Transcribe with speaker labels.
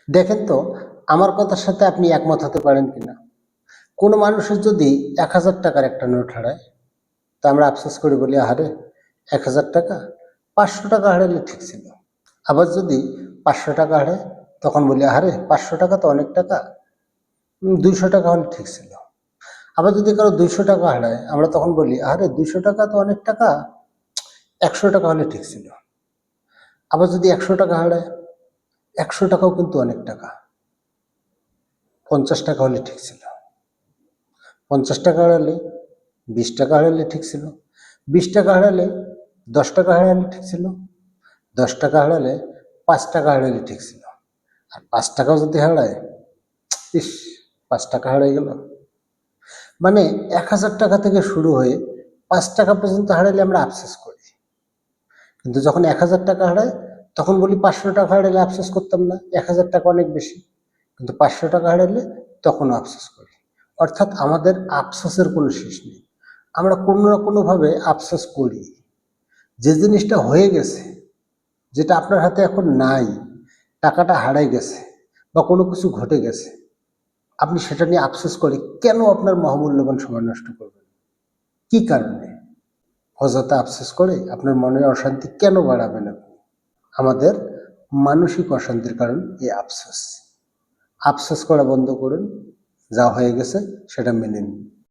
Speaker 1: দেখেন তো, আমার কথার সাথে আপনি একমত হতে পারেন কিনা। কোনো মানুষের যদি ১,০০০ টাকার একটা নোট হারায়, তা আমরা আফসোস করে বলি, আহারে ১,০০০ টাকা, ৫০০ টাকা হারালে ঠিক ছিল। আবার যদি ৫০০ টাকা হারায়, তখন বলি, আহারে ৫০০ টাকা তো অনেক টাকা, ২০০ টাকা হলে ঠিক ছিল। আবার যদি কারো ২০০ টাকা হারায়, আমরা তখন বলি, আহারে ২০০ টাকা তো অনেক টাকা, ১০০ টাকা হলে ঠিক ছিল। আবার যদি ১০০ টাকা হারায়, ১০০ টাকাও কিন্তু অনেক টাকা, ৫০ টাকা হলে ঠিক ছিল। ৫০ টাকা হারালে ২০ টাকা হারালে ঠিক ছিল। ২০ টাকা হারালে ১০ টাকা হারালে ঠিক ছিল। ১০ টাকা হারালে ৫ টাকা হারালে ঠিক ছিল। আর ৫ টাকাও যদি হারায়, ইস, ৫ টাকা হারাই গেল। মানে ১,০০০ টাকা থেকে শুরু হয়ে ৫ টাকা পর্যন্ত হারালে আমরা আফসোস করি, কিন্তু যখন ১,০০০ টাকা হারায় তখন বলি ৫০০ টাকা হারালে আফসোস করতাম না, ১,০০০ টাকা অনেক বেশি। কিন্তু ৫০০ টাকা হারালে তখনও আফসোস করি। অর্থাৎ আমাদের আফসোসের কোনো শেষ নেই। আমরা কোনো না কোনোভাবে আফসোস করি। যে জিনিসটা হয়ে গেছে, যেটা আপনার হাতে এখন নাই, টাকাটা হারাই গেছে বা কোনো কিছু ঘটে গেছে, আপনি সেটা নিয়ে আফসোস করে কেন আপনার মহামূল্যবান সময় নষ্ট করবেন? কি কারণে? অযথা আফসোস করে আপনার মনের অশান্তি কেন বাড়াবেন আপনি? আমাদের মানসিক অশান্তির কারণ এই আফসোস। আফসোস করা বন্ধ করুন, যা হয়ে গেছে সেটা মেনে নিন।